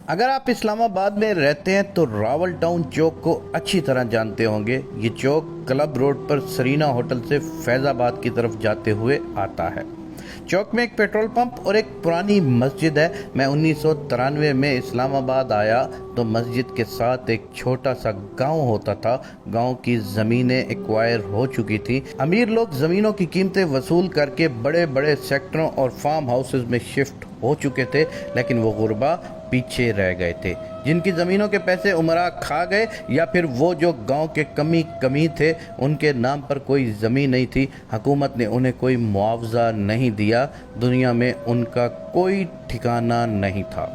اگر آپ اسلام آباد میں رہتے ہیں تو راول ٹاؤن چوک کو اچھی طرح جانتے ہوں گے۔ یہ چوک کلب روڈ پر سرینا ہوٹل سے فیض آباد کی طرف جاتے ہوئے آتا ہے۔ چوک میں ایک پیٹرول پمپ اور ایک پرانی مسجد ہے۔ میں 1993 میں اسلام آباد آیا تو مسجد کے ساتھ ایک چھوٹا سا گاؤں ہوتا تھا۔ گاؤں کی زمینیں ایکوائر ہو چکی تھی۔ امیر لوگ زمینوں کی قیمتیں وصول کر کے بڑے بڑے سیکٹروں اور فارم ہاؤسز میں شفٹ ہو چکے تھے، لیکن وہ غربا پیچھے رہ گئے تھے، جن کی زمینوں کے پیسے عمرا کھا گئے، یا پھر وہ جو گاؤں کے کمی تھے ان کے نام پر کوئی زمین نہیں تھی، حکومت نے انہیں کوئی معاوضہ نہیں دیا، دنیا میں ان کا کوئی ٹھکانہ نہیں تھا،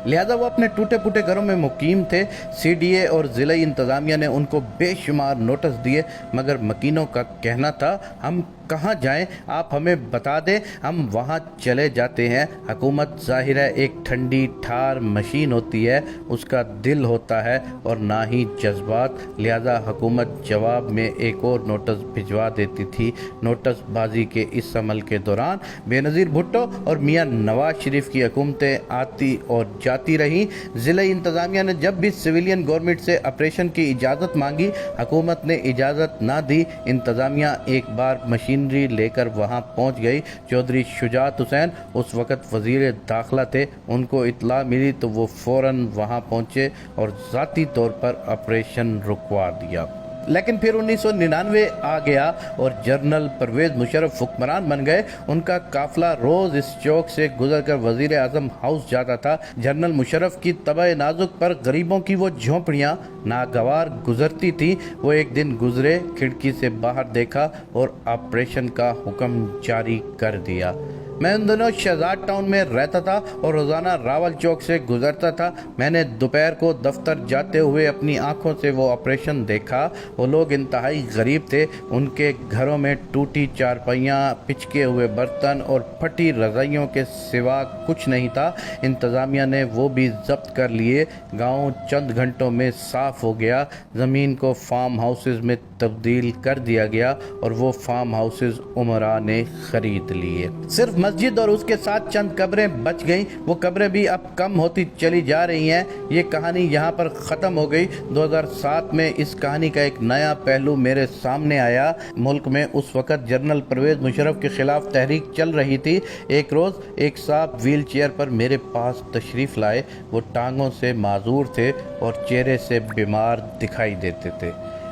لہذا وہ اپنے ٹوٹے پھوٹے گھروں میں مقیم تھے۔ سی ڈی اے اور ضلعی انتظامیہ نے ان کو بے شمار نوٹس دیے، مگر مکینوں کا کہنا تھا ہم کہاں جائیں، آپ ہمیں بتا دیں، ہم وہاں چلے جاتے ہیں۔ حکومت ظاہر ہے ایک ٹھنڈی ٹھار مشین ہوتی ہے، اس کا دل ہوتا ہے اور نہ ہی جذبات، لہذا حکومت جواب میں ایک اور نوٹس بھجوا دیتی تھی۔ نوٹس بازی کے اس عمل کے دوران بے نظیر بھٹو اور میاں نواز شریف کی حکومتیں آتی اور جاتی رہیں۔ ضلعی انتظامیہ نے جب بھی سویلین گورنمنٹ سے آپریشن کی اجازت مانگی، حکومت نے اجازت نہ دی۔ انتظامیہ ایک بار مشینری لے کر وہاں پہنچ گئی۔ چودھری شجاعت حسین اس وقت وزیر داخلہ تھے، ان کو اطلاع ملی تو وہ فوراً وہاں پہنچے اور ذاتی طور پر آپریشن رکوا دیا۔ لیکن پھر 1999 آ گیا اور جنرل پرویز مشرف حکمران بن گئے۔ ان کا قافلہ روز اس چوک سے گزر کر وزیر اعظم ہاؤس جاتا تھا۔ جنرل مشرف کی طبع نازک پر غریبوں کی وہ جھونپڑیاں ناگوار گزرتی تھیں۔ وہ ایک دن گزرے، کھڑکی سے باہر دیکھا اور آپریشن کا حکم جاری کر دیا۔ میں ان دنوں شہزاد ٹاؤن میں رہتا تھا اور روزانہ راول چوک سے گزرتا تھا۔ میں نے دوپہر کو دفتر جاتے ہوئے اپنی آنکھوں سے وہ آپریشن دیکھا۔ وہ لوگ انتہائی غریب تھے، ان کے گھروں میں ٹوٹی چارپائیاں، پچکے ہوئے برتن اور پھٹی رضائیوں کے سوا کچھ نہیں تھا۔ انتظامیہ نے وہ بھی ضبط کر لیے۔ گاؤں چند گھنٹوں میں صاف ہو گیا، زمین کو فارم ہاؤسز میں تبدیل کر دیا گیا اور وہ فارم ہاؤسز عمرا نے خرید لیے۔ صرف مسجد اور اس کے ساتھ چند قبریں بچ گئیں، وہ قبریں بھی اب کم ہوتی چلی جا رہی ہیں۔ یہ کہانی یہاں پر ختم ہو گئی۔ 2007 میں اس کہانی کا ایک نیا پہلو میرے سامنے آیا۔ ملک میں اس وقت جنرل پرویز مشرف کے خلاف تحریک چل رہی تھی۔ ایک روز ایک صاحب ویل چیئر پر میرے پاس تشریف لائے۔ وہ ٹانگوں سے معذور تھے اور چہرے سے بیمار دکھائی دیتے تھے۔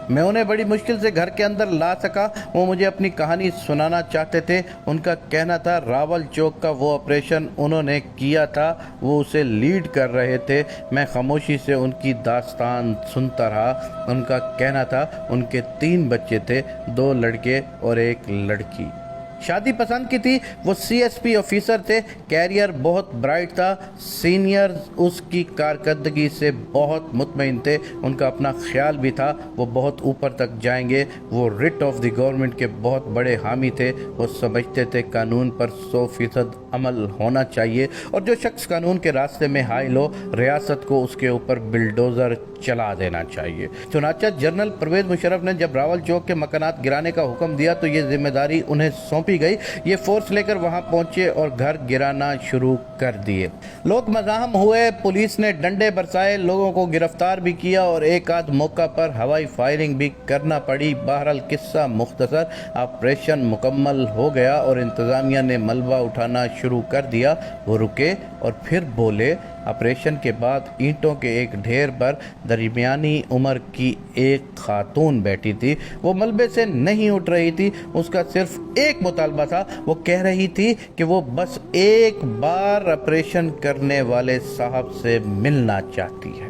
میں انہیں بڑی مشکل سے گھر کے اندر لا سکا۔ وہ مجھے اپنی کہانی سنانا چاہتے تھے۔ ان کا کہنا تھا راول چوک کا وہ آپریشن انہوں نے کیا تھا، وہ اسے لیڈ کر رہے تھے۔ میں خاموشی سے ان کی داستان سنتا رہا۔ ان کا کہنا تھا ان کے 3 بچے تھے، 2 لڑکے اور 1 لڑکی۔ شادی پسند کی تھی۔ وہ سی ایس پی آفیسر تھے، کیریئر بہت برائٹ تھا، سینئرز اس کی کارکردگی سے بہت مطمئن تھے۔ ان کا اپنا خیال بھی تھا وہ بہت اوپر تک جائیں گے۔ وہ رٹ آف دی گورنمنٹ کے بہت بڑے حامی تھے۔ وہ سمجھتے تھے قانون پر 100% عمل ہونا چاہیے اور جو شخص قانون کے راستے میں حائل ہو، ریاست کو اس کے اوپر بلڈوزر چلا دینا چاہیے۔ چنانچہ جنرل پرویز مشرف نے جب راول چوک کے مکانات گرانے کا حکم دیا تو یہ ذمہ داری انہیں سونپی گئی۔ یہ فورس لے کر وہاں پہنچے اور گھر گرانا شروع کر دیے۔ لوگ مزاحم ہوئے، پولیس نے ڈنڈے برسائے، لوگوں کو گرفتار بھی کیا اور ایک آدھ موقع پر ہوائی فائرنگ بھی کرنا پڑی۔ بہرحال قصہ مختصر، آپریشن مکمل ہو گیا اور انتظامیہ نے ملبہ اٹھانا شروع کر دیا۔ وہ رکے اور پھر بولے۔ آپریشن کے بعد اینٹوں کے ایک ڈھیر پر درمیانی عمر کی ایک خاتون بیٹھی تھی۔ وہ ملبے سے نہیں اٹھ رہی تھی۔ اس کا صرف ایک مطالبہ تھا، وہ کہہ رہی تھی کہ وہ بس ایک بار آپریشن کرنے والے صاحب سے ملنا چاہتی ہے۔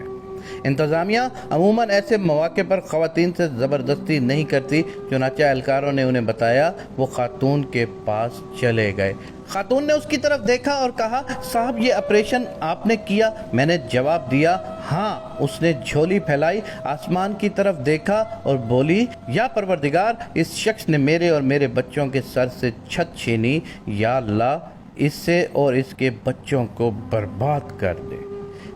انتظامیہ عموماً ایسے مواقع پر خواتین سے زبردستی نہیں کرتی، چنانچہ اہلکاروں نے انہیں بتایا۔ وہ خاتون کے پاس چلے گئے۔ خاتون نے اس کی طرف دیکھا اور کہا، صاحب یہ آپریشن آپ نے کیا؟ میں نے جواب دیا، ہاں۔ اس نے جھولی پھیلائی، آسمان کی طرف دیکھا اور بولی، یا پروردگار، اس شخص نے میرے اور میرے بچوں کے سر سے چھت چھینی، یا اللہ اس سے اور اس کے بچوں کو برباد کر دے۔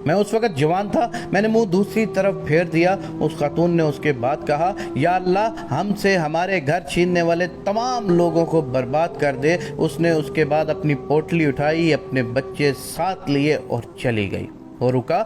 میں اس وقت جوان تھا، میں نے منہ دوسری طرف پھیر دیا۔ اس خاتون نے اس کے بعد کہا، یا اللہ ہم سے ہمارے گھر چھیننے والے تمام لوگوں کو برباد کر دے۔ اس نے اس کے بعد اپنی پوٹلی اٹھائی، اپنے بچے ساتھ لیے اور چلی گئی۔ وہ رکا,